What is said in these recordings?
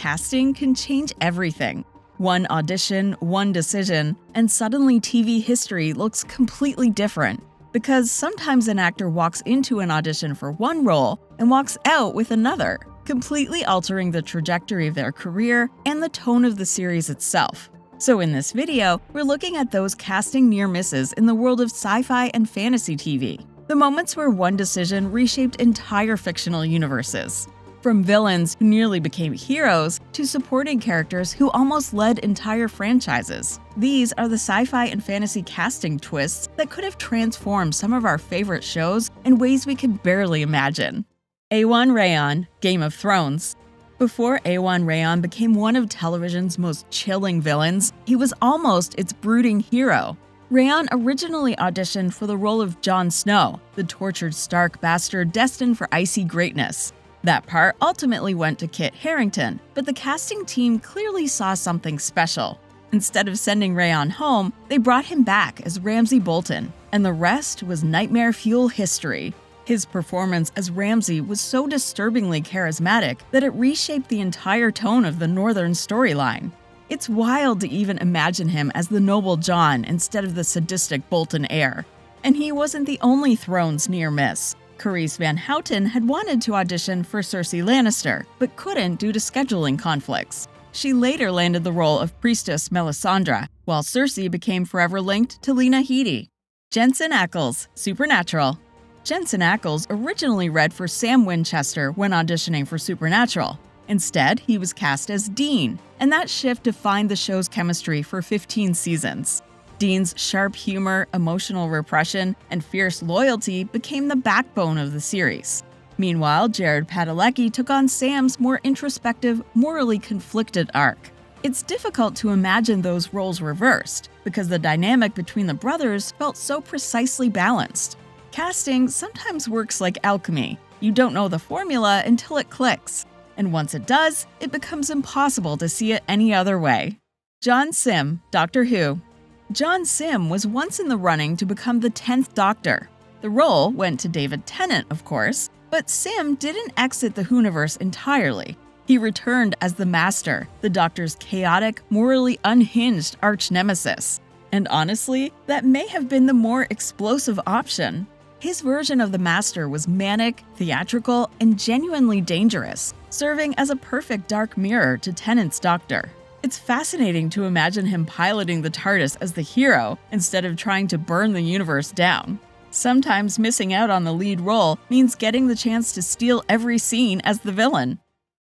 casting can change everything. One audition, one decision, and suddenly TV history looks completely different. Because sometimes an actor walks into an audition for one role and walks out with another, completely altering the trajectory of their career and the tone of the series itself. So in this video, we're looking at those casting near misses in the world of sci-fi and fantasy TV. The moments where one decision reshaped entire fictional universes. From villains who nearly became heroes to supporting characters who almost led entire franchises. These are the sci-fi and fantasy casting twists that could have transformed some of our favorite shows in ways we could barely imagine. Iwan Rheon, Game of Thrones. Before Iwan Rheon became one of television's most chilling villains, he was almost its brooding hero. Rheon originally auditioned for the role of Jon Snow, the tortured Stark bastard destined for icy greatness. That part ultimately went to Kit Harington, but the casting team clearly saw something special. Instead of sending Rheon home, they brought him back as Ramsay Bolton, and the rest was nightmare fuel history. His performance as Ramsay was so disturbingly charismatic that it reshaped the entire tone of the Northern storyline. It's wild to even imagine him as the noble Jon instead of the sadistic Bolton heir. And he wasn't the only Thrones near miss. Carice Van Houten had wanted to audition for Cersei Lannister, but couldn't due to scheduling conflicts. She later landed the role of Priestess Melisandre, while Cersei became forever linked to Lena Headey. Jensen Ackles, Supernatural. Jensen Ackles originally read for Sam Winchester when auditioning for Supernatural. Instead, he was cast as Dean, and that shift defined the show's chemistry for 15 seasons. Dean's sharp humor, emotional repression, and fierce loyalty became the backbone of the series. Meanwhile, Jared Padalecki took on Sam's more introspective, morally conflicted arc. It's difficult to imagine those roles reversed, because the dynamic between the brothers felt so precisely balanced. Casting sometimes works like alchemy. You don't know the formula until it clicks. And once it does, it becomes impossible to see it any other way. John Simm, Doctor Who. John Simm was once in the running to become the 10th Doctor. The role went to David Tennant, of course, but Simm didn't exit the Whoniverse entirely. He returned as the Master, the Doctor's chaotic, morally unhinged arch-nemesis. And honestly, that may have been the more explosive option. His version of the Master was manic, theatrical, and genuinely dangerous, serving as a perfect dark mirror to Tennant's Doctor. It's fascinating to imagine him piloting the TARDIS as the hero instead of trying to burn the universe down. Sometimes missing out on the lead role means getting the chance to steal every scene as the villain.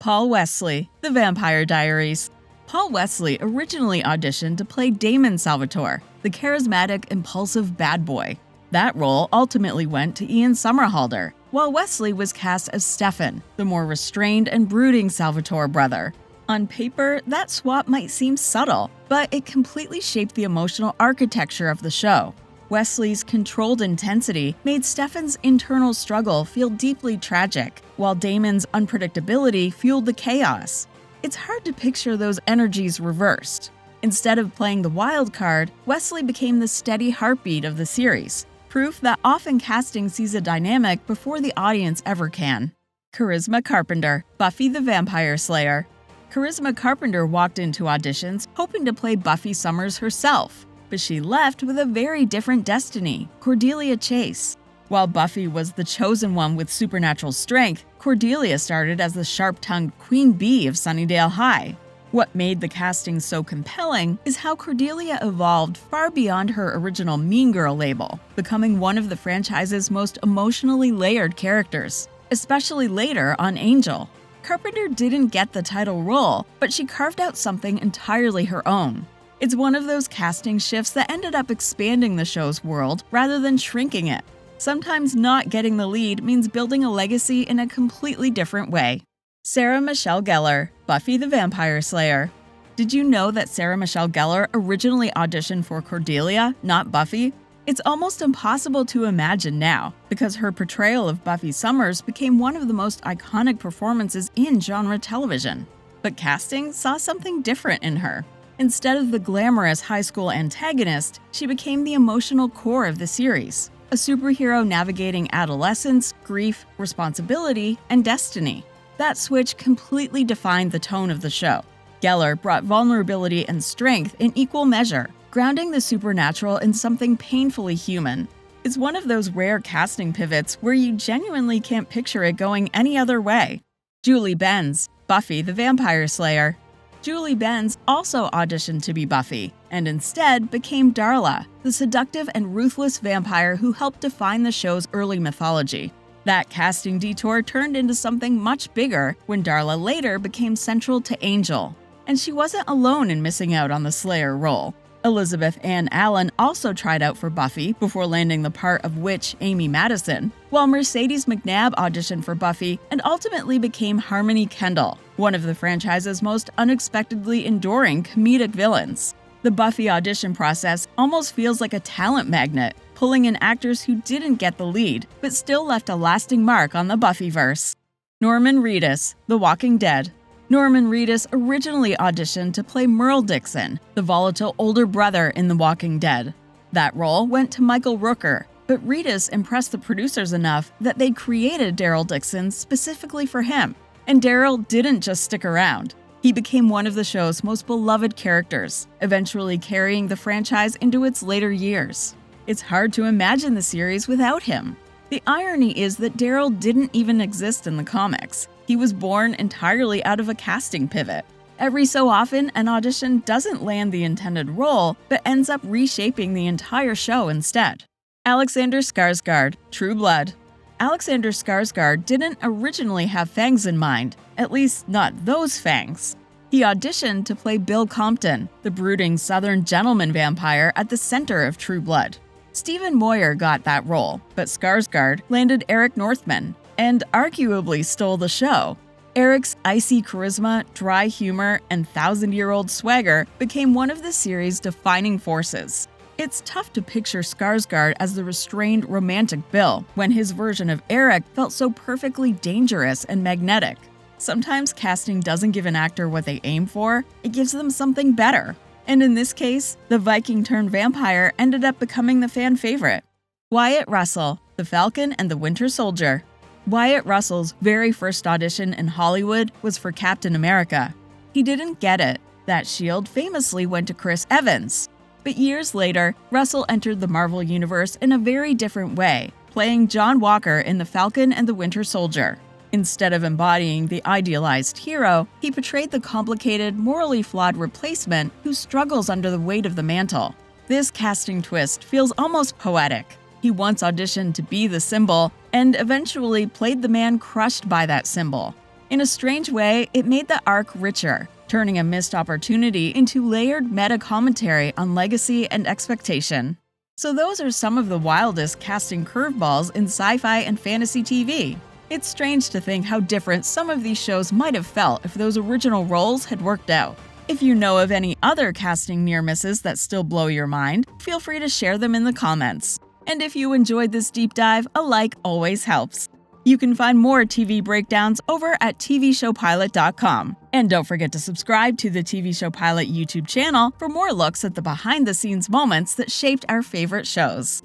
Paul Wesley, The Vampire Diaries. Paul Wesley originally auditioned to play Damon Salvatore, the charismatic, impulsive bad boy. That role ultimately went to Ian Somerhalder, while Wesley was cast as Stefan, the more restrained and brooding Salvatore brother. On paper, that swap might seem subtle, but it completely shaped the emotional architecture of the show. Wesley's controlled intensity made Stefan's internal struggle feel deeply tragic, while Damon's unpredictability fueled the chaos. It's hard to picture those energies reversed. Instead of playing the wild card, Wesley became the steady heartbeat of the series, proof that often casting sees a dynamic before the audience ever can. Charisma Carpenter, Buffy the Vampire Slayer. Charisma Carpenter walked into auditions hoping to play Buffy Summers herself, but she left with a very different destiny, Cordelia Chase. While Buffy was the chosen one with supernatural strength, Cordelia started as the sharp-tongued Queen Bee of Sunnydale High. What made the casting so compelling is how Cordelia evolved far beyond her original Mean Girl label, becoming one of the franchise's most emotionally layered characters, especially later on Angel. Carpenter didn't get the title role, but she carved out something entirely her own. It's one of those casting shifts that ended up expanding the show's world rather than shrinking it. Sometimes not getting the lead means building a legacy in a completely different way. Sarah Michelle Gellar, Buffy the Vampire Slayer. Did you know that Sarah Michelle Gellar originally auditioned for Cordelia, not Buffy? It's almost impossible to imagine now, because her portrayal of Buffy Summers became one of the most iconic performances in genre television. But casting saw something different in her. Instead of the glamorous high school antagonist, she became the emotional core of the series, a superhero navigating adolescence, grief, responsibility, and destiny. That switch completely defined the tone of the show. Gellar brought vulnerability and strength in equal measure, grounding the supernatural in something painfully human. It's one of those rare casting pivots where you genuinely can't picture it going any other way. Julie Benz, Buffy the Vampire Slayer. Julie Benz also auditioned to be Buffy, and instead became Darla, the seductive and ruthless vampire who helped define the show's early mythology. That casting detour turned into something much bigger when Darla later became central to Angel. And she wasn't alone in missing out on the Slayer role. Elizabeth Ann Allen also tried out for Buffy before landing the part of witch Amy Madison, while Mercedes McNabb auditioned for Buffy and ultimately became Harmony Kendall, one of the franchise's most unexpectedly enduring comedic villains. The Buffy audition process almost feels like a talent magnet, pulling in actors who didn't get the lead, but still left a lasting mark on the Buffyverse. Norman Reedus, The Walking Dead. Norman Reedus originally auditioned to play Merle Dixon, the volatile older brother in The Walking Dead. That role went to Michael Rooker, but Reedus impressed the producers enough that they created Daryl Dixon specifically for him. And Daryl didn't just stick around. He became one of the show's most beloved characters, eventually carrying the franchise into its later years. It's hard to imagine the series without him. The irony is that Daryl didn't even exist in the comics. He was born entirely out of a casting pivot. Every so often, an audition doesn't land the intended role, but ends up reshaping the entire show instead. Alexander Skarsgård, True Blood. Alexander Skarsgård didn't originally have fangs in mind, at least not those fangs. He auditioned to play Bill Compton, the brooding Southern gentleman vampire at the center of True Blood. Stephen Moyer got that role, but Skarsgård landed Eric Northman, and arguably stole the show. Eric's icy charisma, dry humor, and thousand-year-old swagger became one of the series' defining forces. It's tough to picture Skarsgård as the restrained, romantic Bill, when his version of Eric felt so perfectly dangerous and magnetic. Sometimes casting doesn't give an actor what they aim for, it gives them something better. And in this case, the Viking-turned-vampire ended up becoming the fan favorite. Wyatt Russell, The Falcon and the Winter Soldier. Wyatt Russell's very first audition in Hollywood was for Captain America. He didn't get it. That shield famously went to Chris Evans. But years later, Russell entered the Marvel Universe in a very different way, playing John Walker in The Falcon and the Winter Soldier. Instead of embodying the idealized hero, he portrayed the complicated, morally flawed replacement who struggles under the weight of the mantle. This casting twist feels almost poetic. He once auditioned to be the symbol, and eventually played the man crushed by that symbol. In a strange way, it made the arc richer, turning a missed opportunity into layered meta-commentary on legacy and expectation. So those are some of the wildest casting curveballs in sci-fi and fantasy TV. It's strange to think how different some of these shows might have felt if those original roles had worked out. If you know of any other casting near misses that still blow your mind, feel free to share them in the comments. And if you enjoyed this deep dive, a like always helps. You can find more TV breakdowns over at tvshowpilot.com. And don't forget to subscribe to the TV Show Pilot YouTube channel for more looks at the behind-the-scenes moments that shaped our favorite shows.